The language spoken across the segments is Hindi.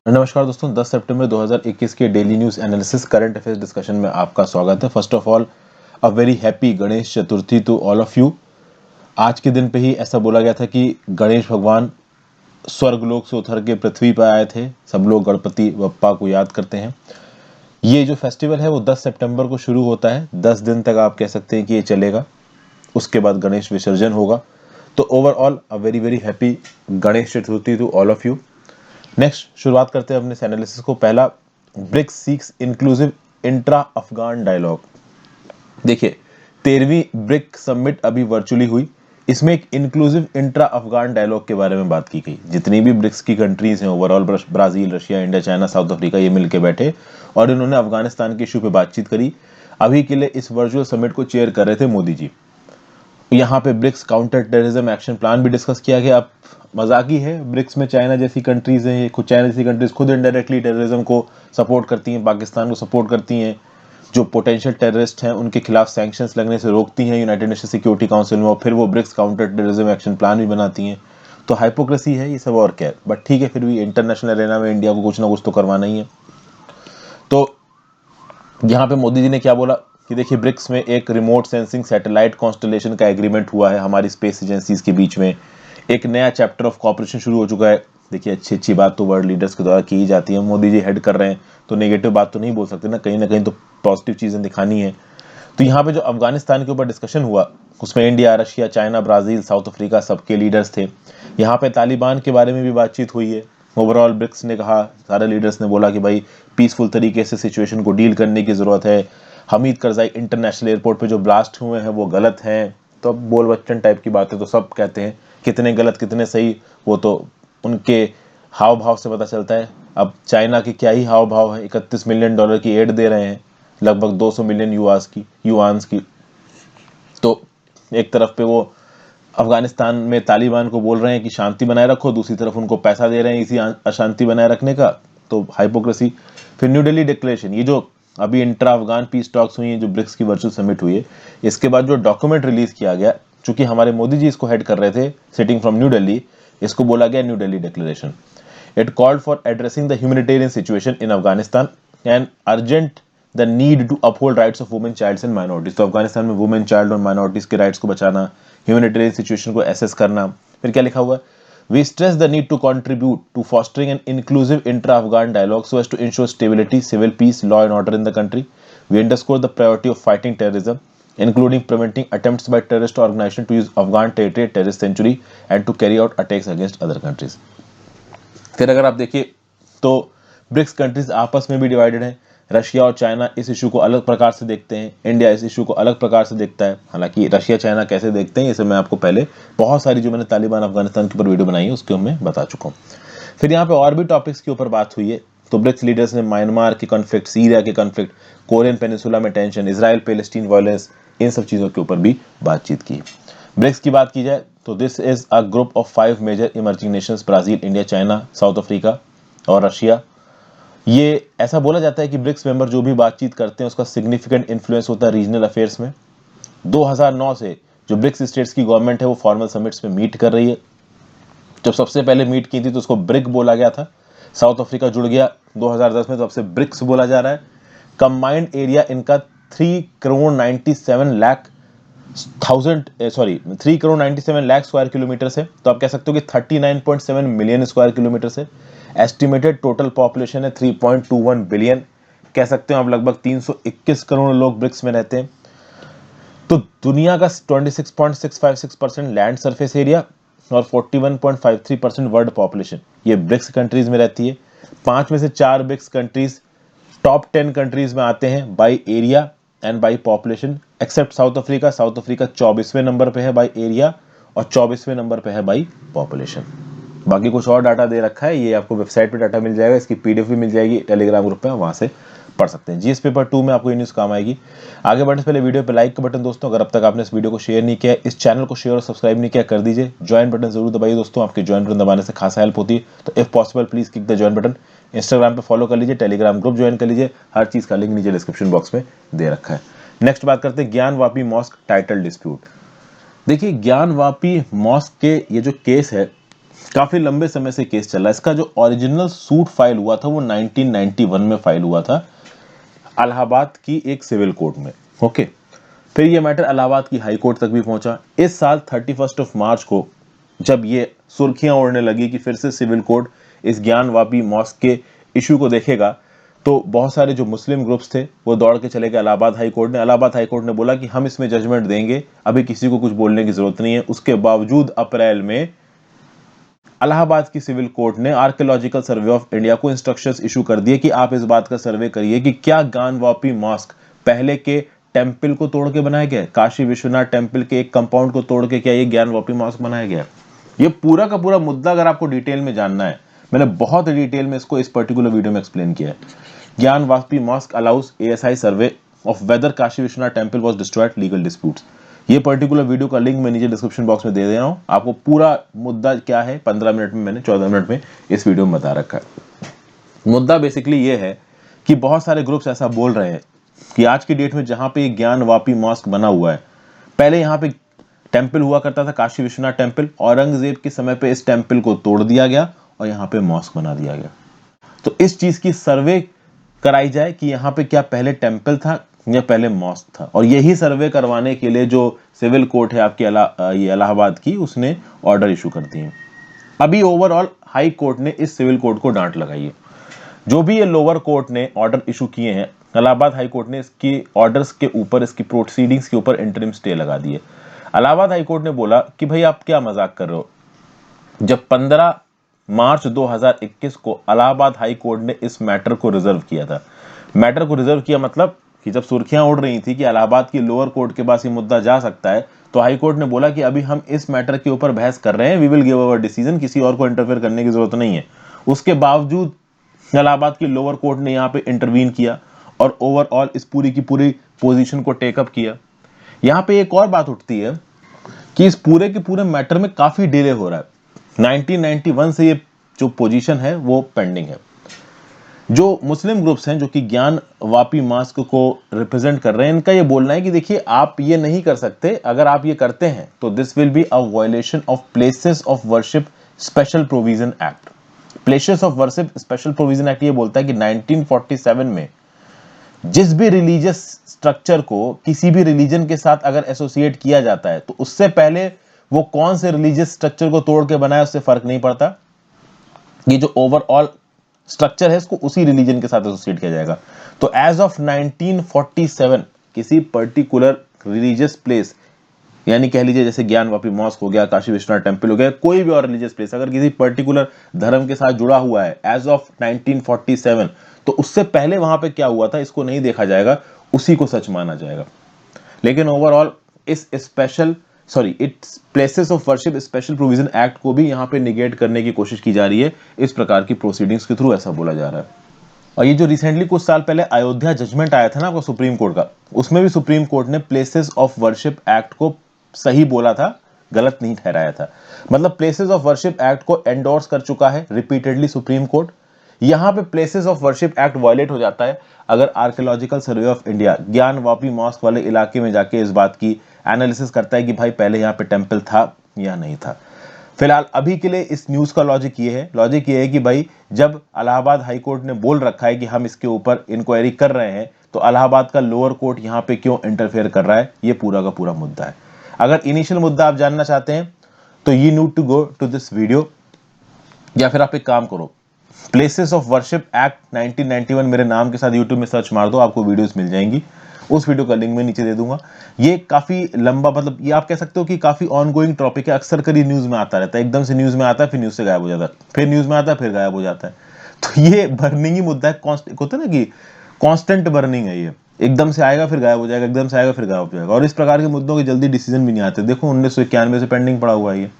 नमस्कार दोस्तों, 10 सितंबर 2021 के daily news analysis current affairs discussion में आपका स्वागत है। First of all a very happy Ganesh Chaturthi to all of you. आज के दिन पे ही ऐसा बोला गया था कि गणेश भगवान स्वर्गलोक से उतर के पृथ्वी पर आए थे। सब लोग गणपति बप्पा को याद करते हैं। ये जो फेस्टिवल है वो 10 सितंबर को शुरू होता है। 10 दिन तक आप कह सकते हैं कि ये चलेगा। उसके बाद गणेश विसर्जन होगा। तो overall a very very happy Ganesh Chaturthi to all of you. Next शुरुआत करते हैं अपने एनालिसिस को। पहला, BRICS seeks inclusive intra Afghan dialogue. देखिए, 13वीं ब्रिक समिट अभी वर्चुअली हुई। इसमें एक इंक्लूसिव इंट्रा अफगान डायलॉग के बारे में बात की गई। जितनी भी ब्रिक्स की कंट्रीज हैं overall, Brazil, Russia, India, China, South Africa, ये मिलके बैठे और इन्होंने अफगानिस्तान के इशू पे बातचीत करी। अभी के लिए इस वर्चुअल समिट को चेयर कर रहे थे मोदी जी। यहाँ पे BRICS counter terrorism action plan भी डिस्कस किया गया। अब मजाक ही है, ब्रिक्स में चाइना जैसी कंट्रीज हैं, खुद चाइना जैसी कंट्रीज खुद इनडायरेक्टली टेररिज्म को सपोर्ट करती हैं, पाकिस्तान को सपोर्ट करती हैं, जो पोटेंशियल टेररिस्ट हैं उनके खिलाफ सैंक्शंस लगने से रोकती हैं यूनाइटेड नेशन सिक्योरिटी काउंसिल में, और फिर वो BRICS counter terrorism action plan भी बनाती हैं। तो हाइपोक्रेसी है ये सब, और क्या है। बट ठीक है, फिर भी इंटरनेशनल अरेना में इंडिया को कुछ ना कुछ तो करवाना ही है। तो यहाँ पे मोदी जी ने क्या बोला कि देखिए, ब्रिक्स में एक रिमोट सेंसिंग सैटेलाइट कॉन्स्टलेशन का एग्रीमेंट हुआ है हमारी स्पेस एजेंसीज के बीच में। एक नया चैप्टर ऑफ कॉपरेशन शुरू हो चुका है। देखिए, अच्छी बात तो वर्ल्ड लीडर्स के द्वारा की जाती है। मोदी जी हेड कर रहे हैं तो नेगेटिव बात तो नहीं बोल सकते ना कहीं तो पॉजिटिव चीज़ें दिखानी है। तो यहाँ पे जो अफगानिस्तान के ऊपर डिस्कशन हुआ, उसमें India, Russia, China, Brazil, south Africa सबके लीडर्स थे। यहाँ पे तालिबान के बारे में भी बातचीत हुई है। ओवरऑल ब्रिक्स ने कहा, सारे लीडर्स ने बोला कि भाई पीसफुल तरीके से सिचुएशन को डील करने की ज़रूरत है। हमीद करज़ाई इंटरनेशनल एयरपोर्ट पे जो ब्लास्ट हुए हैं वो गलत हैं। तो अब बोल बच्चन टाइप की बातें तो सब कहते हैं, कितने गलत कितने सही वो तो उनके हाव भाव से पता चलता है। अब चाइना के क्या ही हाव भाव है, $31 मिलियन की एड दे रहे हैं, लगभग 200 मिलियन युआन्स की। तो एक तरफ पे वो अफगानिस्तान में तालिबान को बोल रहे हैं कि शांति बनाए रखो, दूसरी तरफ उनको पैसा दे रहे हैं इसी अशांति बनाए रखने का। तो हाइपोक्रेसी। फिर न्यू दिल्ली डिक्लेरेशन, ये जो अभी इंट्रा अफगान पीस टॉक्स हुई हैं, जो ब्रिक्स की वर्चुअल समिट हुई है, इसके बाद जो डॉक्यूमेंट रिलीज किया गया, चूंकि हमारे मोदी जी इसको हेड कर रहे थे सिटिंग फ्रॉम न्यू दिल्ली, इसको बोला गया new Delhi declaration. It called for addressing the humanitarian situation in Afghanistan and urgent the need to uphold rights of women, childs and minorities. तो अफगानिस्तान में वुमेन, चाइल्ड और माइनॉरिटीज के राइट्स को बचाना, ह्यूमैनिटेरियन सिचुएशन को एसेस करना। फिर क्या लिखा हुआ है, we stress the need to contribute to fostering an inclusive intra Afghan dialogue so as to ensure stability, civil peace, law and order in the country. We underscore the priority of fighting terrorism including preventing attempts by terrorist organizations to use Afghan territory, terrorist sanctuary, and to carry out attacks against other countries। फिर अगर आप देखिए तो ब्रिक्स कंट्रीज आपस में भी डिवाइडेड हैं। रशिया और चाइना इस इशू को अलग प्रकार से देखते हैं, इंडिया इस इशू को अलग प्रकार से देखता है। हालांकि रशिया चाइना कैसे देखते हैं इसे मैं आपको पहले बहुत सारी जो मैंने तालिबान अफगानिस्तान के ऊपर वीडियो बनाई है उसके मैं बता चुका हूँ। फिर यहाँ पे और भी टॉपिक्स के ऊपर बात हुई है। तो ब्रिक्स लीडर्स ने म्यांमार के कॉन्फ्लिक्ट, सीरिया के कॉन्फ्लिक्ट, कोरियन पेनिसुला में टेंशन, इसराइल पैलेस्टीन वायलेंस, इन सब चीज़ों के ऊपर भी बातचीत की। ब्रिक्स की बात की जाए तो this is a group of 5 major emerging nations, Brazil, India, China, South Africa और रशिया। ये ऐसा बोला जाता है कि ब्रिक्स मेंबर जो भी बातचीत करते हैं उसका सिग्निफिकेंट इन्फ्लुएंस होता है रीजनल अफेयर्स में। 2009 से जो ब्रिक्स स्टेट्स की गवर्नमेंट है वो फॉर्मल समिट्स में मीट कर रही है। जब सबसे पहले मीट की थी तो उसको ब्रिक बोला गया था। साउथ अफ्रीका जुड़ गया 2010 में, तो अब से ब्रिक्स बोला जा रहा है। कंबाइंड एरिया इनका 3 करोड़ 97 लाख स्क्वायर किलोमीटर से, तो आप कह सकते हो कि 39.7 मिलियन स्क्वायर किलोमीटर से। एस्टिमेटेड टोटल पॉपुलेशन है 3.21 बिलियन। कह सकते हो आप लगभग 321 करोड़ लोग ब्रिक्स में रहते हैं। तो दुनिया का 26.656% लैंड सरफेस एरिया और 41.53% वर्ल्ड पॉपुलेशन ये ब्रिक्स कंट्रीज में रहती है। 5 में से 4 ब्रिक्स कंट्रीज टॉप 10 कंट्रीज में आते हैं by area and by population, except South Africa. South Africa 24वें नंबर पे है बाई एरिया और 24वें नंबर पे है बाई पॉपुलेशन। बाकी कुछ और डाटा दे रखा है, ये आपको वेबसाइट पे डाटा मिल जाएगा, इसकी पीडीएफ भी मिल जाएगी टेलीग्राम ग्रुप पे, वहां से पढ़ सकते हैं। जीएस पेपर 2 में आपको ये न्यूज़ काम आएगी। आगे बढ़ने से पहले वीडियो पे लाइक का बटन दोस्तों, अगर अब तक आपने इस वीडियो को शेयर नहीं किया, इस चैनल को शेयर और सब्सक्राइब नहीं किया, कर दीजिए। ज्वाइन बटन जरूर दबाइए दोस्तों, आपके ज्वाइन बटन दबाने से खासा हेल्प होती है। तो if possible please click the join button. Instagram पे फॉलो कर लीजिए, टेलीग्राम ग्रुप ज्वाइन कर लीजिए, हर चीज का लिंक नीचे डिस्क्रिप्शन बॉक्स में दे रखा है। नेक्स्ट बात करते हैं ज्ञानवापी मॉस्क टाइटल डिस्प्यूट। देखिए, ज्ञानवापी मॉस्क के ये जो केस है काफी लंबे समय से केस चल रहा है। इसका जो ओरिजिनल सूट फाइल हुआ था वो 1991 में फाइल हुआ था इलाहाबाद की एक सिविल कोर्ट में। ओके, फिर ये मैटर इलाहाबाद की हाई कोर्ट तक भी पहुंचा। इस साल 31 मार्च को जब ये सुर्खियां उड़ने लगी कि फिर से सिविल कोर्ट इस ज्ञानवापी मॉस्क के इशू को देखेगा, तो बहुत सारे जो मुस्लिम ग्रुप्स थे वो दौड़ के चले गए इलाहाबाद हाई कोर्ट ने। इलाहाबाद हाई कोर्ट ने बोला कि हम इसमें जजमेंट देंगे, अभी किसी को कुछ बोलने की जरूरत नहीं है। उसके बावजूद अप्रैल में इलाहाबाद की सिविल कोर्ट ने आर्कियोलॉजिकल सर्वे ऑफ इंडिया को इंस्ट्रक्शंस इशू कर दिए कि आप इस बात का सर्वे करिए कि क्या ज्ञानवापी मॉस्क पहले के टेंपल को तोड़ के बनाया गया है, काशी विश्वनाथ टेंपल के एक कंपाउंड को तोड़ के क्या ये ज्ञानवापी मॉस्क बनाया गया है। ये पूरा का पूरा मुद्दा अगर आपको डिटेल में जानना है, मैंने बहुत डिटेल में इसको इस पर्टिकुलर वीडियो में एक्सप्लेन किया है। Gyanvapi mosque allows ASI survey of whether Kashi Vishwanath temple was destroyed, legal disputes. ये पर्टिकुलर वीडियो का लिंक मैं नीचे डिस्क्रिप्शन बॉक्स में दे रहा हूं। आपको पूरा मुद्दा क्या है 15 मिनट में, मैंने 14 मिनट में इस वीडियो में बता रखा है। मुद्दा बेसिकली ये है कि बहुत सारे ग्रुप्स ऐसा बोल रहे हैं कि आज की डेट में जहां पे ज्ञानवापी मॉस्क बना हुआ है, पहले यहां पे टेंपल हुआ करता था काशी विश्वनाथ टेंपल, औरंगजेब के समय पे इस टेंपल को तोड़ दिया गया और यहाँ पे मॉस्क बना दिया गया। तो इस चीज की सर्वे कराई जाए कि यहाँ पे क्या पहले टेंपल था या पहले मॉस्क था, और यही सर्वे करवाने के लिए जो सिविल कोर्ट है आपकी ये इलाहाबाद की, उसने ऑर्डर इशू कर दिए। अभी ओवरऑल हाई कोर्ट ने इस सिविल कोर्ट को डांट लगाई है। जो भी ये लोअर कोर्ट ने ऑर्डर इशू किए हैं, इलाहाबाद हाई कोर्ट ने इसकी ऑर्डर्स के ऊपर, इसकी प्रोसीडिंग्स के ऊपर इंटरिम स्टे लगा दिए। इलाहाबाद हाई कोर्ट ने बोला कि भाई आप क्या मजाक कर रहे हो। जब 15 मार्च 2021 को इलाहाबाद हाई कोर्ट ने इस मैटर को रिजर्व किया था, मैटर को रिजर्व किया मतलब कि जब सुर्खियां उड़ रही थी कि इलाहाबाद की लोअर कोर्ट के पास ये मुद्दा जा सकता है, तो हाई कोर्ट ने बोला कि अभी हम इस मैटर के ऊपर बहस कर रहे हैं, we will give our decision, किसी और को इंटरफेयर करने की जरूरत नहीं है। उसके बावजूद इलाहाबाद की लोअर कोर्ट ने यहाँ पे इंटरवीन किया और ओवरऑल इस पूरी की पूरी पोजीशन को टेकअप किया। यहाँ पे एक और बात उठती है कि इस पूरे के पूरे मैटर में काफी डिले हो रहा है। 1991 से ये जो पोजीशन है वो पेंडिंग है। जो मुस्लिम ग्रुप्स हैं जो कि ज्ञानवापी मॉस्क को रिप्रेजेंट कर रहे हैं, इनका ये बोलना है कि देखिए आप ये नहीं कर सकते, अगर आप ये करते हैं तो this will be a violation of places of worship special provision act. Places of worship special provision act ये बोलता है कि 1947 में जिस भी रिलीजियस स्ट्रक्चर को किसी भी रिलीजन के साथ अगर एसोसिएट किया जाता है, तो उससे पहले वो कौन से रिलीजियस स्ट्रक्चर को तोड़ के बनाया उससे फर्क नहीं पड़ता, ये जो ओवरऑल स्ट्रक्चर है इसको उसी रिलीजन के साथ एसोसिएट किया जाएगा। तो एज ऑफ 1947 किसी पर्टिकुलर रिलीजियस प्लेस, यानी कह लीजिए जैसे ज्ञानवापी मॉस्क हो गया, काशी विश्वनाथ टेंपल हो गया, कोई भी और रिलीजियस प्लेस अगर किसी पर्टिकुलर धर्म के साथ जुड़ा हुआ है एज ऑफ 1947, तो उससे पहले वहां पे क्या हुआ था इसको नहीं देखा जाएगा, उसी को सच माना जाएगा। लेकिन ओवरऑल इस it's places of worship special provision act को भी यहां पे निगेट करने की कोशिश की जा रही है इस प्रकार की प्रोसीडिंग्स के थ्रू, ऐसा बोला जा रहा है। और ये जो रिसेंटली कुछ साल पहले अयोध्या जजमेंट आया था ना आपको सुप्रीम कोर्ट का, उसमें भी सुप्रीम कोर्ट ने प्लेसेस ऑफ वर्शिप एक्ट को सही बोला था, गलत नहीं ठहराया था। मतलब प्लेसेस ऑफ वर्शिप एक्ट को एंडोर्स कर चुका है रिपीटेडली सुप्रीम कोर्ट। यहां पे places of worship act violate हो जाता है अगर archaeological survey of India Gyanvapi mosque वाले इलाके में जाके इस बात की एनालिसिस करता है कि भाई पहले यहाँ पे टेंपल था या नहीं था। फिलहाल अभी के लिए इस न्यूज का लॉजिक ये है कि भाई जब इलाहाबाद हाई कोर्ट ने बोल रखा है कि हम इसके ऊपर इंक्वायरी कर रहे हैं, तो इलाहाबाद का लोअर कोर्ट यहाँ पे क्यों इंटरफेयर कर रहा है, ये पूरा का पूरा मुद्दा है। अगर इनिशियल मुद्दा आप जानना चाहते हैं तो you need to go to this video, या फिर आप एक काम करो, प्लेसेस ऑफ वर्शिप एक्ट 1991 मेरे नाम के साथ यूट्यूब में सर्च मार दो, आपको वीडियोस मिल जाएंगी। उस वीडियो का लिंक मैं नीचे दे दूंगा। ये काफी लंबा, मतलब ये आप कह सकते हो कि काफी ऑनगोइंग टॉपिक है, अक्सर करी न्यूज में आता रहता है, एकदम से न्यूज में आता है फिर न्यूज से गायब हो जाता है, फिर न्यूज में आता है फिर गायब हो जाता है। तो ये बर्निंग ही मुद्दा है, होता है ना कि कॉन्स्टेंट बर्निंग है, ये एकदम से आएगा फिर गायब हो जाएगा, एकदम से आएगा फिर गायब हो जाएगा, और इस प्रकार के मुद्दों के जल्दी डिसीजन भी नहीं आते। देखो 1991 से पेंडिंग पड़ा हुआ है ये,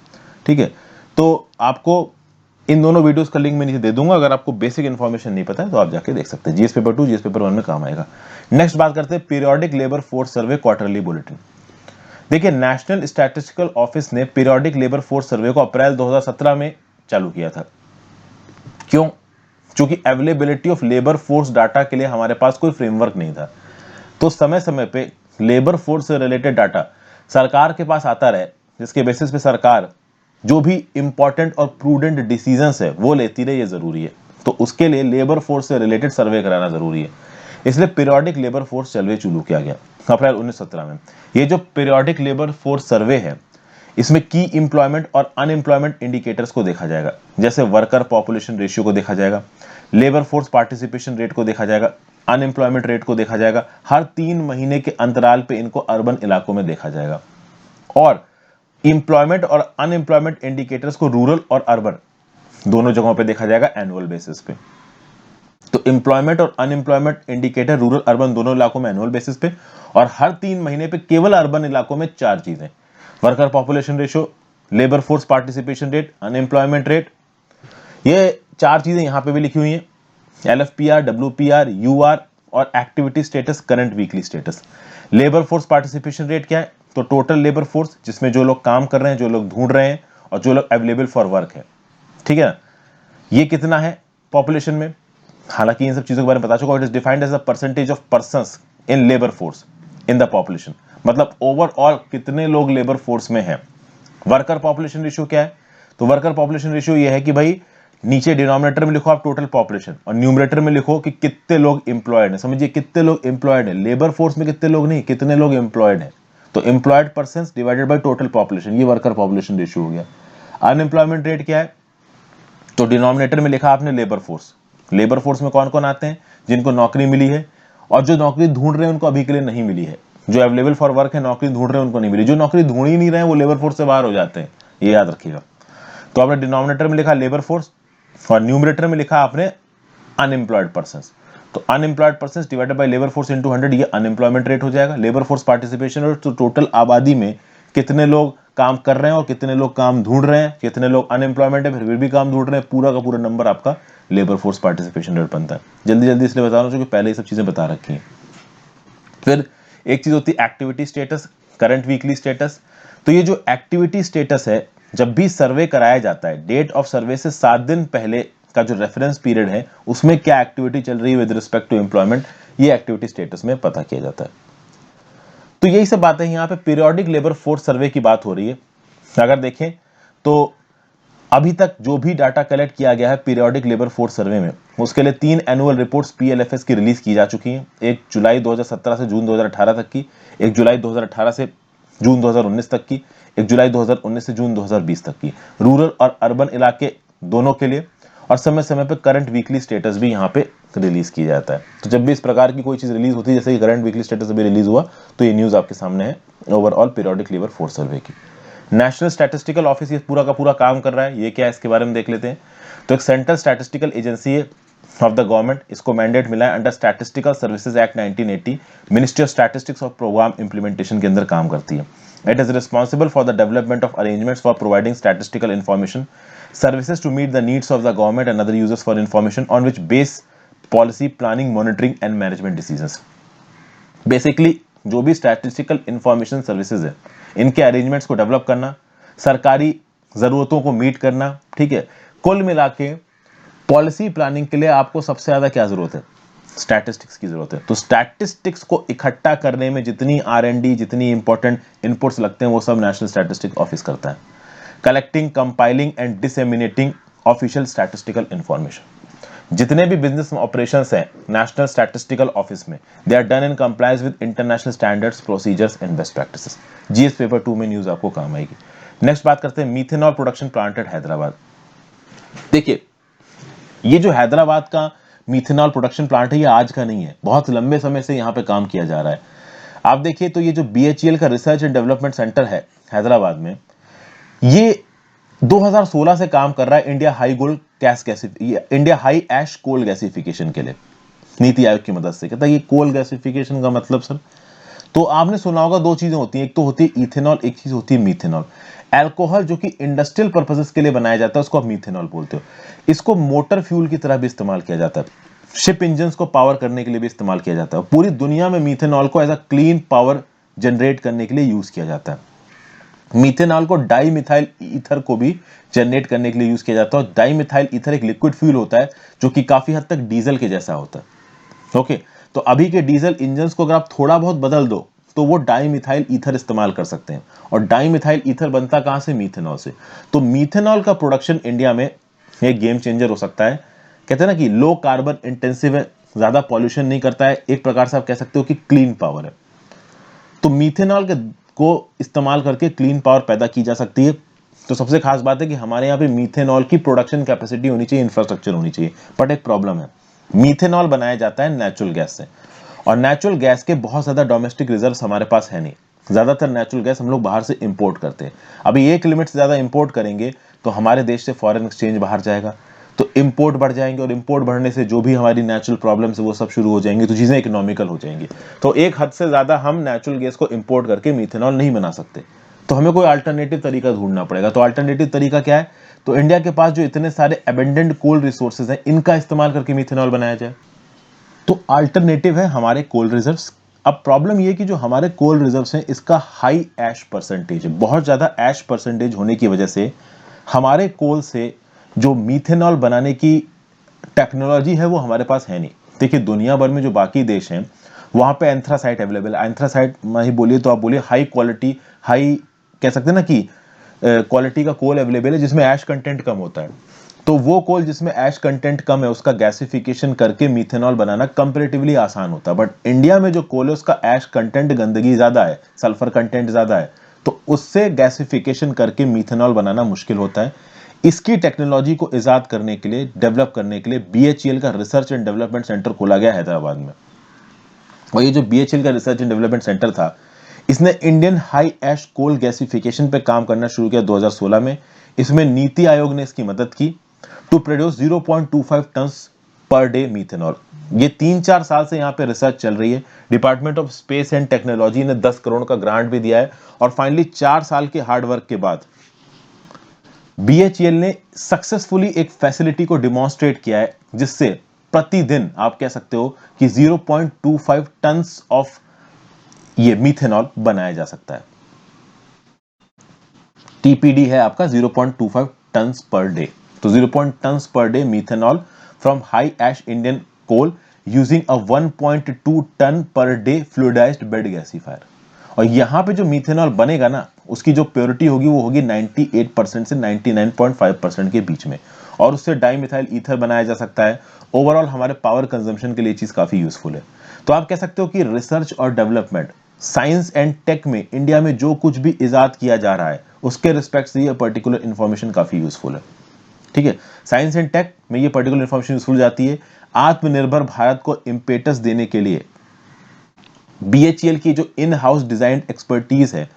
ठीक है। तो आपको इन दोनों वीडियोस का लिंक मैं नीचे दे दूंगा, अगर आपको बेसिक इन्फॉर्मेशन नहीं पता है तो आप जाके देख सकते हैं। जीएस पेपर 2 जीएस पेपर 1 में काम आएगा। नेक्स्ट बात करते हैं पीरियोडिक लेबर फोर्स सर्वे क्वार्टरली बुलेटिन। देखिए नेशनल स्टैटिस्टिकल ऑफिस ने पीरियोडिक लेबर फोर्स सर्वे को अप्रैल 2017 में चालू किया था। क्यों? क्योंकि availability of labour force data के लिए हमारे पास कोई फ्रेमवर्क नहीं था, तो समय समय पे लेबर फोर्स से रिलेटेड डाटा सरकार के पास आता रहे, जिसके बेसिस पे सरकार जो भी इंपॉर्टेंट और प्रूडेंट डिसीजंस है वो लेती रहे, ये जरूरी है। तो उसके लिए लेबर फोर्स से रिलेटेड सर्वे कराना जरूरी है, इसलिए पीरियोडिक लेबर फोर्स सर्वे शुरू किया गया अप्रैल 1917 में। ये जो पीरियोडिक लेबर फोर्स सर्वे है, इसमें की एम्प्लॉयमेंट और अनएम्प्लॉयमेंट इंडिकेटर्स को देखा जाएगा, जैसे वर्कर पॉपुलेशन रेशियो को देखा जाएगा, लेबर फोर्स पार्टिसिपेशन रेट को देखा जाएगा, अनएम्प्लॉयमेंट रेट को देखा जाएगा। हर 3 महीने के अंतराल पे इनको अर्बन इलाकों में देखा जाएगा, और एम्प्लॉयमेंट और अनएम्प्लॉयमेंट इंडिकेटर्स को रूरल और अर्बन दोनों जगहों पे देखा जाएगा एनुअल बेसिस पे। तो एम्प्लॉयमेंट और अनएम्प्लॉयमेंट इंडिकेटर रूरल अर्बन दोनों इलाकों में एनुअल बेसिस पे, और हर 3 महीने पे केवल अर्बन इलाकों में 4 चीजें, worker population ratio, labour force participation rate, unemployment rate. ये 4 चीजें यहां पे भी लिखी हुई हैं, LFPR, WPR, UR और activity status, current weekly status. Labour force participation rate क्या है? तो टोटल लेबर फोर्स, जिसमें जो लोग काम कर रहे हैं, जो लोग ढूंढ रहे हैं और जो लोग अवेलेबल फॉर वर्क है, ठीक है ना, ये कितना है पॉपुलेशन में। हालांकि इन सब चीजों के बारे में बता चुका हूं। It is defined as the percentage of persons in labour force in the population, मतलब ओवरऑल कितने लोग लेबर फोर्स में है। वर्कर पॉपुलेशन रेशियो क्या है? तो वर्कर पॉपुलेशन रेशियो ये है कि भाई नीचे डिनोमिनेटर में लिखो आप टोटल पॉपुलेशन, और न्यूमरेटर में लिखो कि कितने लोग एम्प्लॉयड है। समझिए कितने लोग एम्प्लॉयड है, लेबर फोर्स में कितने लोग नहीं, कितने लोग एम्प्लॉयड है। तो employed persons divided by total population, ये वर्कर पॉपुलेशन रेशियो हो गया। अनएम्प्लॉयमेंट रेट क्या है? तो डिनोमिनेटर में लिखा आपने लेबर फोर्स। लेबर फोर्स में कौन कौन आते हैं? जिनको नौकरी मिली है, और जो नौकरी ढूंढ रहे हैं उनको अभी के लिए नहीं मिली है। जो अवेलेबल फॉर वर्क है, नौकरी ढूंढ रहे हैं उनको नहीं मिली। जो नौकरी ढूंढ ही नहीं रहे हैं वो लेबर फोर्स से बाहर हो जाते हैं, ये याद रखिएगा। तो आपने डिनोमिनेटर में लिखा लेबर फोर्स, और न्यूमरेटर में लिखा आपने अनएम्प्लॉयड पर्संस। तो unemployed persons divided by labour force into 100, ये अनएम्प्लॉयमेंट रेट हो जाएगा। लेबर फोर्स पार्टिसिपेशन रेट, तो टोटल आबादी में कितने लोग काम कर रहे हैं और कितने लोग काम ढूंढ रहे हैं, कितने लोग अनएम्प्लॉयमेंट है फिर भी काम ढूंढ रहे हैं, पूरा का पूरा नंबर आपका लेबर फोर्स पार्टिसिपेशन रेट बनता है। जल्दी जल्दी इसलिए बता रहा हूं क्योंकि पहले ये सब चीजें बता रखी हैं। फिर एक चीज होती है activity status, current weekly status. तो ये जो एक्टिविटी स्टेटस है, जब भी सर्वे कराया जाता है, डेट ऑफ सर्वे से 7 दिन पहले का जो रेफरेंस पीरियड है, उसमें क्या एक्टिविटी चल रही है विद रिस्पेक्ट टू एम्प्लॉयमेंट, ये एक्टिविटी स्टेटस में पता किया जाता है। तो यही सब बातें यहाँ पे पीरियोडिक लेबर फोर्स सर्वे की बात हो रही है। अगर देखें तो अभी तक जो भी डाटा कलेक्ट किया गया है पीरियोडिक लेबर फोर्स सर्वे में, उसके लिए 3 एनुअल रिपोर्ट्स PLFS की रिलीज की जा चुकी हैं। एक जुलाई 2017 से जून 2018 तक की, एक जुलाई 2018 से जून 2019 तक की, एक जुलाई 2019 से जून 2020 तक की, रूरल और अर्बन इलाके दोनों के लिए। और समय समय पे करंट वीकली स्टेटस भी यहाँ पे रिलीज किया जाता है। तो जब भी इस प्रकार की कोई चीज रिलीज होती है, जैसे कि करंट वीकली स्टेटस अभी रिलीज हुआ, तो ये न्यूज आपके सामने है overall periodic labour force survey की। नेशनल स्टैटिस्टिकल ऑफिस ये पूरा का पूरा काम कर रहा है, ये क्या है इसके बारे में देख लेते हैं। तो एक सेंट्रल स्टैटिस्टिकल एजेंसी है ऑफ द गवर्नमेंट, इसको मैंडेट मिला है under statistical services act 1980, ministry of statistics और प्रोग्राम इंप्लीमेंटेशन के अंदर काम करती है। It is responsible for the development of arrangements for providing statistical information services to meet the needs of the government and other users for information on which base policy planning, monitoring and management decisions. Basically जो भी स्टैटिस्टिकल इंफॉर्मेशन सर्विसेज है, इनके अरेंजमेंट्स को डेवलप करना, सरकारी जरूरतों को मीट करना, ठीक है। कुल मिला के पॉलिसी प्लानिंग के लिए आपको सबसे ज्यादा क्या जरूरत है? स्टैटिस्टिक्स की जरूरत है। तो स्टैटिस्टिक्स को इकट्ठा करने में जितनी R&D, जितनी इंपॉर्टेंट इनपुट्स लगते हैं, वो सब नेशनल स्टैटिस्टिक्स ऑफिस करता है। Collecting, compiling and disseminating official statistical information. जितने भी बिजनेस ऑपरेशंस हैं नेशनल स्टैटिस्टिकल ऑफिस में, they are done in compliance with international standards, procedures and best practices. GS paper 2 में न्यूज आपको काम आएगी। नेक्स्ट बात करते हैं methanol production plant at Hyderabad. देखिए ये जो हैदराबाद का मीथेनॉल प्रोडक्शन प्लांट है, ये आज का नहीं है, बहुत लंबे समय से यहाँ पे काम किया जा रहा है। आप देखिए तो ये जो BHEL का रिसर्च एंड डेवलपमेंट सेंटर है हैदराबाद में, ये 2016 से काम कर रहा है इंडिया हाई ऐश कोल गैसिफिकेशन के लिए, नीति आयोग की मदद से। कहता है ये कोल गैसिफिकेशन का मतलब सर, तो आपने सुना होगा 2 चीजें होती हैं, एक तो होती है इथेनॉल, एक चीज होती है मीथेनॉल। अल्कोहल जो कि इंडस्ट्रियल पर्पसेस के लिए बनाया जाता है उसको आप मीथेनॉल बोलते हो। इसको मोटर फ्यूल की तरह भी इस्तेमाल किया जाता है, शिप इंजन को पावर करने के लिए भी इस्तेमाल किया जाता है। पूरी दुनिया में मीथेनॉल को as a clean power generate करने के लिए यूज किया जाता है। मीथेनॉल को डाई मिथाइल ईथर को भी जनरेट करने के लिए यूज किया जाता है। डाई मिथाइल ईथर एक लिक्विड फ्यूल होता है जो कि काफी हद तक डीजल के जैसा होता है। ओके, तो अभी के डीजल इंजन्स को अगर आप थोड़ा बहुत बदल दो तो वो डाईमिथाइल ईथर इस्तेमाल कर सकते हैं। और डाईमिथाइल ईथर बनता कहां से? मीथेनॉल से। तो मीथेनॉल का प्रोडक्शन इंडिया में एक गेम चेंजर हो सकता है। कहते हैं ना कि लो कार्बन इंटेंसिव है, ज्यादा पॉल्यूशन नहीं करता है, एक प्रकार से आप कह सकते हो कि क्लीन पावर है। तो मीथेनॉल को इस्तेमाल करके क्लीन पावर पैदा की जा सकती है। तो सबसे खास बात है कि हमारे यहाँ पे मीथेनॉल की प्रोडक्शन कैपेसिटी होनी चाहिए, इंफ्रास्ट्रक्चर होनी चाहिए। बट एक प्रॉब्लम है, मीथेनॉल बनाया जाता है नेचुरल गैस से, और नेचुरल गैस के बहुत ज्यादा डोमेस्टिक रिजर्व्स हमारे पास है नहीं। ज्यादातर नेचुरल गैस हम लोग बाहर से इंपोर्ट करते हैं। अभी एक लिमिट से ज्यादा इंपोर्ट करेंगे तो हमारे देश से फॉरेन एक्सचेंज बाहर जाएगा, तो इंपोर्ट बढ़ जाएंगे, और इंपोर्ट बढ़ने से जो भी हमारी नेचुरल प्रॉब्लम्स है वो सब शुरू हो जाएंगी, तो चीजें इकोनॉमिकल हो जाएंगी। तो एक हद से ज्यादा हम नेचुरल गैस को इंपोर्ट करके मीथेनॉल नहीं बना सकते, तो हमें कोई अल्टरनेटिव तरीका ढूंढना पड़ेगा। तो अल्टरनेटिव तरीका क्या है? तो इंडिया के पास जो इतने सारे अबेंडेंट कोल रिसोर्सेज हैं, इनका इस्तेमाल करके मीथेनॉल बनाया जाए। तो अल्टरनेटिव है हमारे कोल रिजर्व्स। अब प्रॉब्लम ये कि जो हमारे कोल रिजर्व्स हैं, इसका हाई ऐश परसेंटेज है। बहुत ज्यादा ऐश परसेंटेज होने की वजह से हमारे कोल से जो मीथेनॉल बनाने की टेक्नोलॉजी है वो हमारे पास है नहीं। देखिए, दुनिया भर में जो बाकी देश हैं वहां पे एंथ्रासाइट अवेलेबल है। एंथ्रासाइट में ही बोलिए तो आप बोलिए हाई क्वालिटी, हाई कह सकते हैं ना कि क्वालिटी का कोल अवेलेबल है जिसमें ऐश कंटेंट कम होता है। तो वो कोल जिसमें ऐश कंटेंट कम है, उसका गैसिफिकेशन करके मीथेनॉल बनाना कंपैरेटिवली आसान होता है। बट इंडिया में जो कोल है उसका ऐश कंटेंट, गंदगी ज्यादा है, सल्फर कंटेंट ज्यादा है, तो उससे गैसिफिकेशन करके मीथेनॉल बनाना मुश्किल होता है। इसकी टेक्नोलॉजी को इजाद करने के लिए, डेवलप करने के लिए बीएचईएल का रिसर्च एंड डेवलपमेंट सेंटर खोला गया हैदराबाद में। और ये जो बीएचईएल का रिसर्च एंड डेवलपमेंट सेंटर था, इसने इंडियन हाई ऐश कोल गैसिफिकेशन पे काम करना शुरू किया 2016 में। इसमें नीति आयोग ने इसकी मदद की to produce 0.25 ton per day methanol. ये 3-4 साल से यहाँ पे रिसर्च चल रही है। Department of space and technology ने 10 करोड़ का ग्रांट भी दिया है, और फाइनली 4 साल के हार्ड वर्क के बाद बीएचईएल ने सक्सेसफुली एक फैसिलिटी को डिमॉन्स्ट्रेट किया है, जिससे प्रतिदिन आप कह सकते हो कि 0.25 टन ऑफ ये मीथेनॉल बनाया जा सकता है। टीपीडी है आपका 0.25 टन पर डे। तो 0 ton per day methanol from high ash Indian coal using a 1.2 ton per day fluidized bed gasifier. और यहां पे जो मीथेनॉल बनेगा ना, उसकी जो प्योरिटी होगी वो होगी 98% से 99.5% के बीच में, और उससे डाईमिथाइल ईथर बनाया जा सकता है। ओवरऑल हमारे पावर कंजम्पशन के लिए चीज काफी यूजफुल है। तो आप कह सकते हो कि रिसर्च और डेवलपमेंट, साइंस एंड टेक में इंडिया में जो कुछ भी इजाद किया जा रहा है, उसके रिस्पेक्ट से ये पर्टिकुलर इंफॉर्मेशन काफी यूजफुल है। ठीक है, साइंस एंड टेक में ये पर्टिकुलर इंफॉर्मेशन यूजफुल जाती है। आत्मनिर्भर भारत को इंपेटस देने के लिए बीएचईएल की जो इन हाउस डिजाइन एक्सपर्टीज है,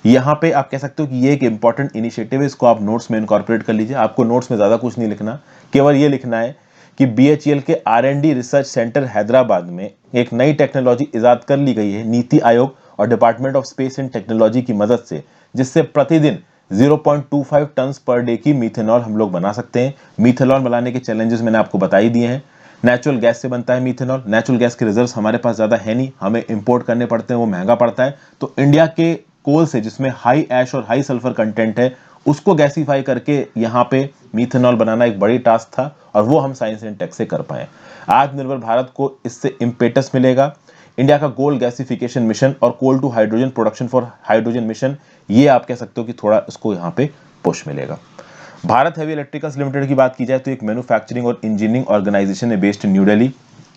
यहां पे आप कह सकते हो कि ये एक इंपॉर्टेंट इनिशिएटिव है। इसको आप नोट्स में इनकॉर्पोरेट कर लीजिए। आपको नोट्स में ज्यादा कुछ नहीं लिखना, केवल ये लिखना है कि बीएचईएल के आर&डी रिसर्च सेंटर हैदराबाद में एक नई टेक्नोलॉजी इजाद कर ली गई है नीति आयोग और department of space and technology की मदद से, जिससे प्रतिदिन 0.25 टन पर डे की मीथेनॉल हम लोग बना सकते हैं। मीथेनॉल बनाने के चैलेंजेस मैंने आपको बता ही दिए हैं। नेचुरल गैस से बनता है मीथेनॉल। नेचुरल गैस के रिजर्व्स हमारे पास ज्यादा है नहीं, हमें इंपोर्ट करने पड़ते हैं, वो महंगा पड़ता है। तो इंडिया के कोल से, जिसमें हाई ऐश और हाई सल्फर कंटेंट है, उसको गैसिफाई करके यहाँ पे मीथेनॉल बनाना एक बड़ी टास्क था, और वो हम साइंस एंड टेक से कर पाए। आत्मनिर्भर भारत को इससे इंपेटस मिलेगा। इंडिया का गोल गैसिफिकेशन मिशन और coal to hydrogen production for hydrogen mission, ये आप कह सकते हो कि थोड़ा इसको यहाँ पे पुश मिलेगा। भारत हेवी इलेक्ट्रिकल्स लिमिटेड की बात की जाए तो एक मैन्युफैक्चरिंग और इंजीनियरिंग ऑर्गेनाइजेशन है बेस्ड इन न्यू दिल्ली।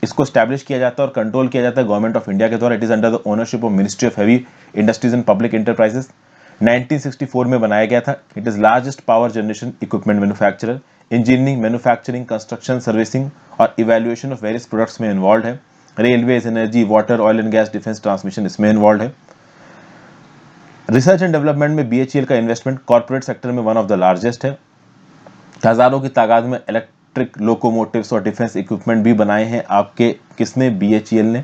इसको स्टैब्लिश किया जाता है और कंट्रोल किया जाता है गवर्नमेंट ऑफ इंडिया के द्वारा। It is under the ownership of ministry of heavy industries and public enterprises. 1964 में बनाया गया था। It is largest power generation equipment manufacturer. Engineering, manufacturing, construction, servicing और इवैल्यूएशन ऑफ वेरियस प्रोडक्ट्स में इन्वॉल्व है। Railways, energy, water, oil and gas, defence, transmission इसमें इन्वॉल्व है। रिसर्च एंड डेवलपमेंट में बीएचईएल का इन्वेस्टमेंट कॉर्पोरेट सेक्टर में वन ऑफ द लार्जेस्ट है। हजारों की तादाद में इलेक्ट्रिक लोकोमोटिव्स और डिफेंस इक्विपमेंट भी बनाए हैं आपके, किसने? बीएचईएल ने।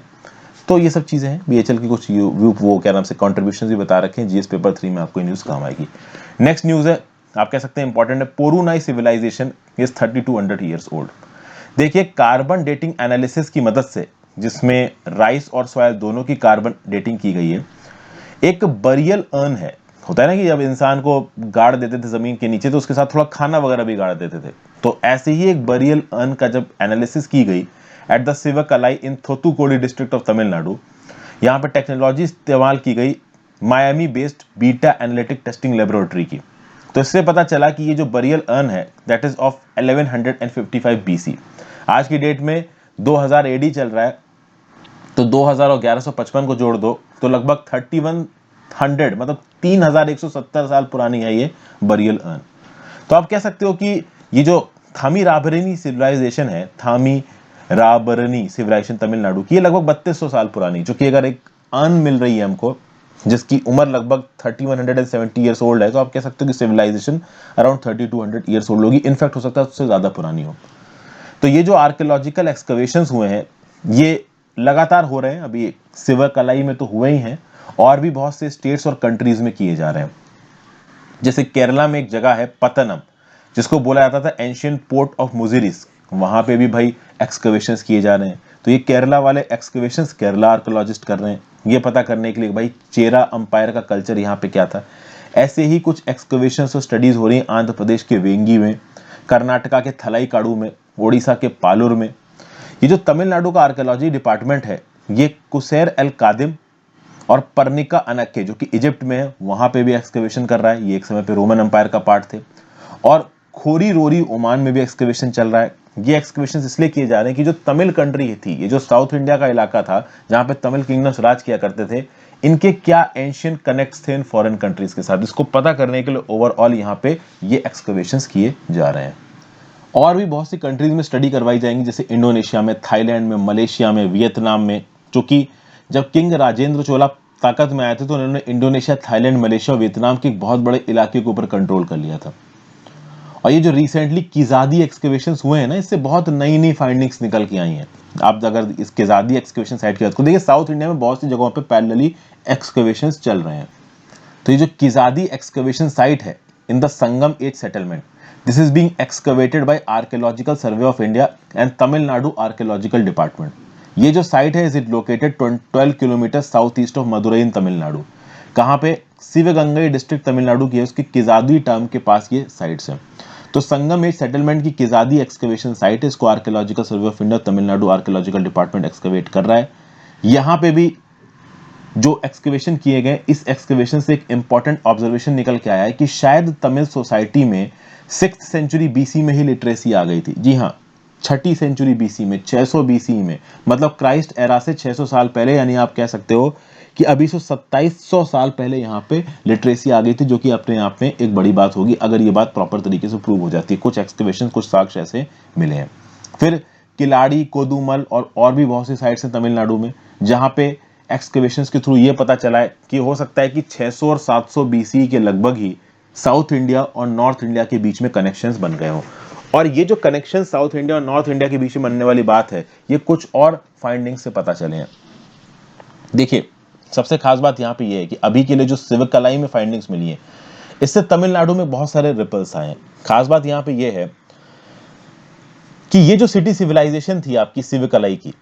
तो ये सब चीजें हैं। बीएचईएल की कुछ वो क्या नाम से कंट्रीब्यूशंस भी बता रखे हैं। जीएस पेपर 3 में आपको न्यूज काम आएगी। नेक्स्ट न्यूज है, आप कह सकते हैं इंपॉर्टेंट है। पोरुनाई सिविलाइजेशन इज 3200 ईयर्स ओल्ड। देखिए, कार्बन डेटिंग एनालिसिस की मदद से, जिसमें राइस और सॉयल दोनों की कार्बन डेटिंग की गई है, एक बरियल अर्न है। होता है ना कि जब इंसान को गाड़ देते थे जमीन के नीचे, तो उसके साथ थोड़ा खाना वगैरह भी गाड़ देते थे। तो ऐसे ही एक बरियल अर्न का जब एनालिसिस की गई at the Sivakalai in Thoothukudi district of Tamil Nadu, यहाँ पे टेक्नोलॉजी इस्तेमाल की गई Miami based beta analytic testing laboratory की। तो इससे पता चला कि ये जो बरियल अर्न है दैट इज ऑफ 1155 BC। आज की डेट में 2000 AD चल रहा है, तो 2000 और 1155 को जोड़ दो तो लगभग 3100 मतलब 3170 साल पुरानी है ये बरियल अर्न। तो आप कह सकते हो कि ये जो थामीराबरनी सिविलाइजेशन है, थामीराबरनी सिविलाइजेशन तमिलनाडु की, ये लगभग 3200 साल पुरानी, जो कि अगर एक अर्न मिल रही है हमको जिसकी उम्र लगभग 3170 ईयर्स ओल्ड है, तो आप कह सकते हो कि सिविलाइजेशन अराउंड 3200 ईयर्स ओल्ड होगी। इनफैक्ट हो सकता है उससे ज्यादा पुरानी हो। तो ये जो आर्कियोलॉजिकल एक्सकवेशंस हुए हैं ये लगातार हो रहे हैं, अभी सिवकलाई में तो हुए ही हैं और भी बहुत से स्टेट्स और कंट्रीज में किए जा रहे हैं। जैसे केरला में एक जगह है पतनम, जिसको बोला जाता था एंशियंट पोर्ट ऑफ मुजिरिस, वहां पे भी भाई एक्सकवेशंस किए जा रहे हैं। तो ये केरला वाले एक्सकवेशंस केरला आर्कियोलॉजिस्ट कर रहे हैं, ये पता करने के लिए भाई चेरा अंपायर का कल्चर यहाँ पे क्या था। ऐसे ही कुछ एक्सकवेशंस और स्टडीज हो रही हैं आंध्र प्रदेश के वेंगी में, कर्नाटका के थलाईकाडू में, ओडिशा के पालुर में। ये जो तमिलनाडु का आर्कियोलॉजी डिपार्टमेंट है ये कुसैर एल कादिम और पर्निका अनक्के जो कि इजिप्ट में है वहां पे भी एक्सकवेशन कर रहा है। ये एक समय पे रोमन एम्पायर का पार्ट थे। और खोरी रोरी ओमान में भी एक्सकवेशन चल रहा है। ये एक्सकवेशन इसलिए किए जा रहे हैं कि जो तमिल कंट्री थी, ये जो साउथ इंडिया का इलाका था जहां पे तमिल किंगडम्स राज किया करते थे, इनके क्या एंशियंट कनेक्ट्स थे इन फॉरेन कंट्रीज के साथ, इसको पता करने के लिए ओवरऑल यहाँ पे ये एक्सकवेशंस किए जा रहे हैं। और भी बहुत सी कंट्रीज में स्टडी करवाई जाएंगी, जैसे इंडोनेशिया में, थाईलैंड में, मलेशिया में, वियतनाम में, जो कि जब किंग राजेंद्र चोला ताकत में आए थे तो उन्होंने इंडोनेशिया, थाईलैंड, मलेशिया और वियतनाम के एक बहुत बड़े इलाके के ऊपर कंट्रोल कर लिया था। और ये जो रिसेंटली किजादी एक्सकवेशंस हुए हैं ना, इससे बहुत नई नई फाइंडिंग्स निकल के आई हैं। आप अगर इस किजादी एक्सकवेशन साइट की बात करो, देखिए साउथ इंडिया में बहुत सी जगहों पे पैरेलली एक्सकवेशंस चल रहे हैं। तो ये जो किजादी एक्सकवेशन साइट है in the Sangam age settlement, this is being excavated by archaeological survey of India and Tamil Nadu archaeological department. ये जो साइट है is it located 12 kilometre south east of Madurai in Tamil Nadu. कहाँ पे? शिवगंगई डिस्ट्रिक्ट तमिलनाडु की है, उसकी किजादी टर्म के पास ये साइट्स है। तो संगम एज सेटलमेंट की किजादी एक्सकवेशन साइट है, इसको archaeological survey of India Tamil Nadu archaeological department excavate कर रहा है। यहाँ पे भी जो एक्सकवेशन किए गए, इस एक्सकवेशन से एक इंपॉर्टेंट ऑब्जर्वेशन निकल के आया है कि शायद तमिल सोसाइटी में 6th सेंचुरी BC में ही लिटरेसी आ गई थी। जी हाँ, 6ठी सेंचुरी BC में, 600 BC में, मतलब क्राइस्ट एरा से 600 साल पहले, यानी आप कह सकते हो कि अभी से 2700 साल पहले यहाँ पे लिटरेसी आ गई थी, जो कि अपने आप में एक बड़ी बात होगी अगर ये बात प्रॉपर तरीके से प्रूव हो जाती है। कुछ एक्सकवेशन, कुछ साक्ष्य ऐसे मिले हैं। फिर किलाड़ी, कोदुमल और भी बहुत सी साइट्स हैं तमिलनाडु में जहाँ पे एक्सकवेशंस के थ्रू ये पता चला है कि हो सकता है कि 600 और 700 BC के लगभग ही साउथ इंडिया और नॉर्थ इंडिया के बीच में कनेक्शंस बन गए हों। और ये जो कनेक्शन साउथ इंडिया और नॉर्थ इंडिया के बीच में बनने वाली बात है, ये कुछ और फाइंडिंग्स से पता चले हैं। देखिए, सबसे खास बात यहाँ पे ये है कि अभी के लिए जो सिवकलाई में फाइंडिंग्स मिली है, इससे तमिलनाडु में बहुत सारे रिपल्स आए हैं। खास बात यहाँ पे ये है कि ये जो सिटी सिविलाइजेशन थी आपकी सिवकलाई की,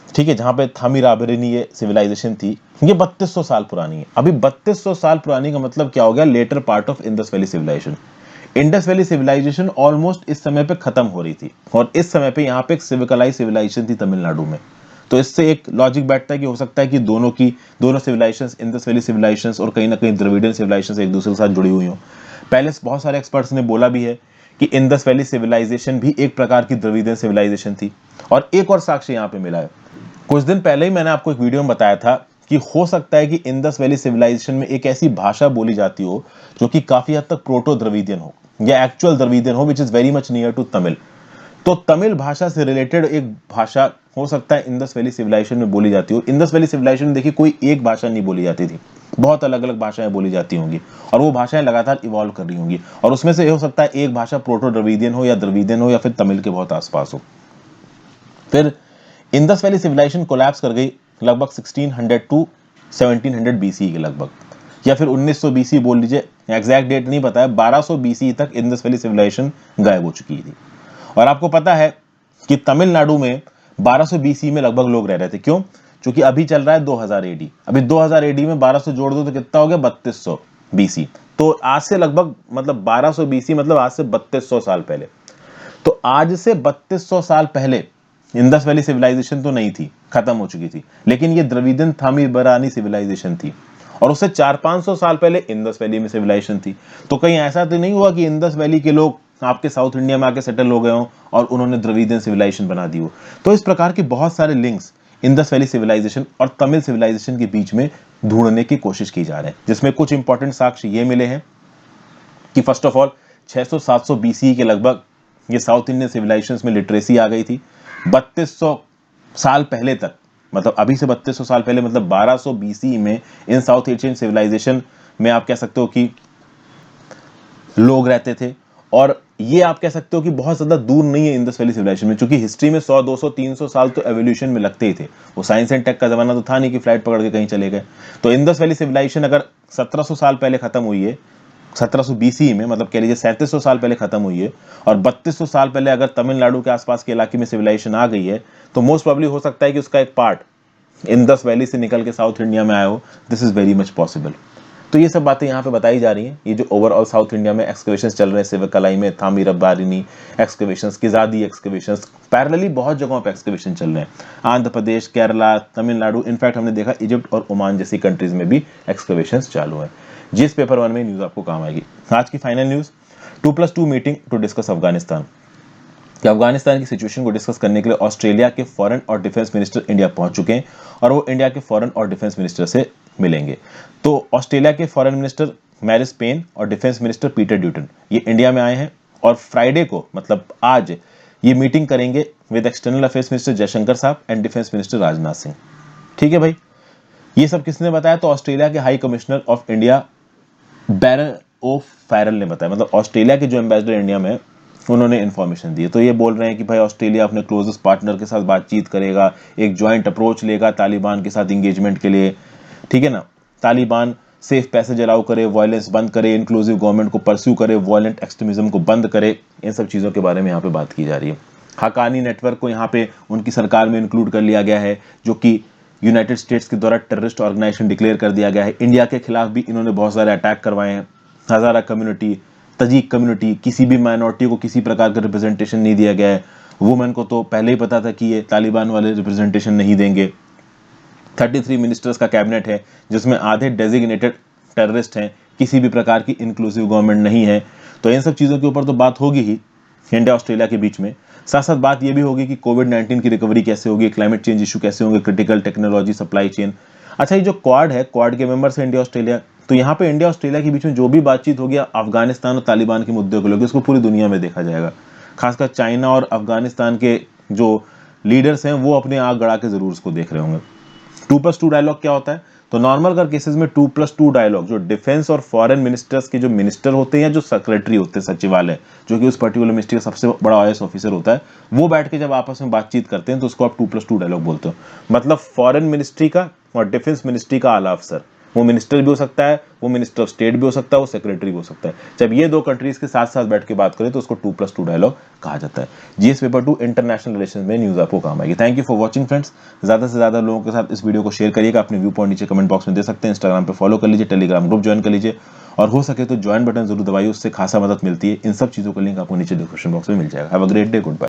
ठीक है, जहां पे थामीराबरनी ये सिविलाइजेशन थी, ये 3200 साल पुरानी है। अभी 3200 साल पुरानी का मतलब क्या हो गया? Latter part of Indus valley civilization. Indus valley civilization almost इस समय पे खत्म हो रही थी और इस समय पे यहाँ पे एक सिवकलाई सिविलाइजेशन थी तमिलनाडु में। तो इससे एक लॉजिक बैठता है कि हो सकता है कि दोनों सिविलाइजेशंस, इंडस वैली सिविलाइजेशंस और कहीं ना कहीं द्रविडियन सिविलाइजेशंस एक दूसरे के साथ जुड़ी हुई हो। पहले बहुत सारे एक्सपर्ट्स ने बोला भी है कि इंडस वैली सिविलाइजेशन भी एक प्रकार की द्रविडियन सिविलाइजेशन थी। और एक और साक्ष्य यहाँ पे मिला है, कुछ दिन पहले ही मैंने आपको एक वीडियो में बताया था कि हो सकता है कि इंडस वैली सिविलाइजेशन में एक ऐसी भाषा बोली जाती हो जो कि काफी हद तक प्रोटो द्रविडियन हो या एक्चुअल द्रविडियन हो, which is very much near to Tamil. तो तमिल भाषा से रिलेटेड एक भाषा हो सकता है इंडस वैली सिविलाइजेशन में बोली जाती हो। इंडस वैली सिविलाइजेशन में देखिए कोई एक भाषा नहीं बोली जाती थी, बहुत अलग अलग भाषाएं बोली जाती होंगी और वो भाषाएं लगातार इवॉल्व कर रही होंगी और उसमें से हो सकता है एक भाषा प्रोटो द्रविडियन हो या द्रविडियन हो या फिर तमिल के बहुत आसपास हो। फिर इंडस वैली सिविलाइजेशन कोलैप्स कर गई लगभग 1600 टू 1700 BC के लगभग, या फिर 1900 BC बोल लीजिए, एग्जैक्ट डेट नहीं पता है। 1200 BC तक इंडस वैली सिविलाइजेशन गायब हो चुकी थी। और आपको पता है कि तमिलनाडु में 1200 BC में लगभग लोग रह रहे थे। क्यों? क्योंकि अभी चल रहा है 2000 AD। अभी 2000 AD में 1200 जोड़ दो तो कितना हो गया? 3200 BC। तो आज से लगभग मतलब 1200 BC मतलब आज से 3200 साल पहले। तो आज से 3200 साल पहले इंडस वैली सिविलाइजेशन तो नहीं थी, खत्म हो चुकी थी, लेकिन ये द्रविडियन थामीरबरानी सिविलाइजेशन थी और उससे 400-500 साल पहले इंडस वैली में सिविलाइजेशन थी। तो कहीं ऐसा तो नहीं हुआ कि इंडस वैली के लोग आपके साउथ इंडिया में आके सेटल हो गए हों और उन्होंने द्रविडियन सिविलाइजेशन बना दी हो। तो इस प्रकार के बहुत सारे लिंक्स इंडस वैली सिविलाइजेशन और तमिल सिविलाइजेशन के बीच में ढूंढने की कोशिश की जा रही है, जिसमें कुछ इंपॉर्टेंट साक्ष्य ये मिले हैं कि फर्स्ट ऑफ ऑल 600-700 बीसी के लगभग ये साउथ इंडियन सिविलाइजेशंस में लिटरेसी आ गई थी। 3200 साल पहले तक, मतलब अभी से 3200 साल पहले, मतलब 1200 बीसी में इन साउथ एशियन सिविलाइजेशन में आप कह सकते हो कि लोग रहते थे। और ये आप कह सकते हो कि बहुत ज्यादा दूर नहीं है इंडस वैली सिविलाइजेशन में, क्योंकि हिस्ट्री में 100, 200, 300 साल तो एवोल्यूशन में लगते ही थे। वो साइंस एंड टेक का जमाना तो था नहीं कि फ्लाइट पकड़ के कहीं चले गए। तो इंडस वैली सिविलाइजेशन अगर 1700 साल पहले खत्म हुई है, 1700 बीसी में, मतलब कह लीजिए 3700 साल पहले खत्म हुई है, और 3200 साल पहले अगर तमिलनाडु के आसपास के इलाके में सिविलाइजेशन आ गई है, तो मोस्ट प्रोबेबली हो सकता है कि उसका एक पार्ट इंडस वैली से निकल के साउथ इंडिया में आया हो। This is very much possible. तो ये सब बातें यहाँ पे बताई जा रही हैं। ये जो ओवरऑल साउथ इंडिया में एक्सकवेशंस चल रहे हैं, सिवकलाई में थामीरबरानी एक्सकवेशंस, किजादी एक्सकवेशंस, पैरेलली बहुत जगहों पे एक्सकवेशन चल रहे हैं। आंध्र प्रदेश, केरला, तमिलनाडु, इनफैक्ट हमने देखा इजिप्ट और ओमान जैसी कंट्रीज में भी एक्सकवेशंस चालू है। जिस पेपर 1 में न्यूज आपको काम आएगी। आज की final news, 2+2 meeting to discuss Afghanistan. कि अफगानिस्तान की सिचुएशन को डिस्कस करने के लिए ऑस्ट्रेलिया के फॉरेन और डिफेंस मिनिस्टर इंडिया पहुंच चुके हैं और वो इंडिया के फॉरेन और डिफेंस मिनिस्टर से मिलेंगे। तो ऑस्ट्रेलिया के फॉरेन मिनिस्टर मैरिस पेन और डिफेंस मिनिस्टर पीटर ड्यूटन ये इंडिया में आए हैं और फ्राइडे को, मतलब आज, ये मीटिंग करेंगे with external affairs minister Jaishankar साहब and defence minister Rajnath Singh. ठीक है भाई, ये सब किसने बताया? तो ऑस्ट्रेलिया के high commissioner of India Barry O'Farrell ने बताया, मतलब ऑस्ट्रेलिया के जो एम्बेसडर इंडिया में, उन्होंने इन्फॉर्मेशन दी है। तो ये बोल रहे हैं कि भाई ऑस्ट्रेलिया अपने क्लोजेस्ट पार्टनर के साथ बातचीत करेगा, एक ज्वाइंट अप्रोच लेगा तालिबान के साथ इंगेजमेंट के लिए। ठीक है ना, तालिबान सेफ पैसेज अलाउ करे, वायलेंस बंद करे, इंक्लूसिव गवर्नमेंट को परस्यू करे, वायलेंट एक्सट्रीमिज्म को बंद करे। इन सब चीज़ों के बारे में यहाँ पे बात की जा रही है। हकानी नेटवर्क को यहाँ पे उनकी सरकार में इंक्लूड कर लिया गया है, जो कि यूनाइटेड स्टेट्स के द्वारा टेररिस्ट ऑर्गेनाइजेशन डिक्लेयर कर दिया गया है। इंडिया के खिलाफ भी इन्होंने बहुत सारे अटैक करवाए हैं। हज़ारा कम्युनिटी, तजीक कम्युनिटी, किसी भी माइनॉरिटी को किसी प्रकार का रिप्रेजेंटेशन नहीं दिया गया है। वुमेन को तो पहले ही पता था कि ये तालिबान वाले रिप्रेजेंटेशन नहीं देंगे। 33 मिनिस्टर्स का कैबिनेट है जिसमें आधे डेजिग्नेटेड टेररिस्ट हैं, किसी भी प्रकार की इंक्लूसिव गवर्नमेंट नहीं है। तो इन सब चीज़ों के ऊपर तो बात होगी ही इंडिया ऑस्ट्रेलिया के बीच में। साथ साथ बात यह भी होगी कि कोविड-19 की रिकवरी कैसे होगी, क्लाइमेट चेंज इशू कैसे होंगे, क्रिटिकल टेक्नोलॉजी, सप्लाई चेन। अच्छा, ये जो क्वाड है, क्वाड के मेंबर्स हैं इंडिया ऑस्ट्रेलिया, तो यहाँ पे इंडिया ऑस्ट्रेलिया के बीच में जो भी बातचीत होगी अफगानिस्तान और तालिबान के मुद्दे को लेकर, उसको पूरी दुनिया में देखा जाएगा। खासकर चाइना और अफगानिस्तान के जो लीडर्स हैं वो अपने आग गड़ा के जरूर उसको देख रहे होंगे। 2+2 डायलॉग क्या होता है? तो नॉर्मल कर केसेस में 2+2 डायलॉग, जो डिफेंस और फॉरेन मिनिस्टर्स के जो मिनिस्टर होते हैं या जो सेक्रेटरी होते हैं, सचिवालय, जो कि उस पर्टिकुलर मिनिस्ट्री का सबसे बड़ा आईएएस ऑफिसर होता है, वो बैठ के जब आपस में बातचीत करते हैं तो उसको आप 2+2 डायलॉग बोलते हो। मतलब फॉरेन मिनिस्ट्री का और डिफेंस मिनिस्ट्री का आला अफसर, वो मिनिस्टर भी हो सकता है, वो मिनिस्टर ऑफ स्टेट भी हो सकता है, वो सेक्रेटरी भी हो सकता है। जब ये दो कंट्रीज के साथ साथ बैठ के बात करें तो उसको 2+2 डायलॉग कहा जाता है। जीएस पेपर 2 इंटरनेशनल रिलेशन में न्यूज आपको काम आएगी। Thank you for watching friends. ज्यादा से ज्यादा लोगों के साथ इस वीडियो को शेयर करिएगा, अपने व्यू पॉइंट नीचे कमेंट बॉक्स में दे सकते हैं। इंस्टाग्राम पे फॉलो कर लीजिए, टेलीग्राम ग्रुप ज्वाइन कर लीजिए और हो सके तो ज्वाइन बटन जरूर दबाइए, उससे खासा मदद मिलती है। इन सब चीजों का लिंक आपको नीचे डिस्क्रिप्शन बॉक्स में मिल जाएगा। Have a great day, good bye.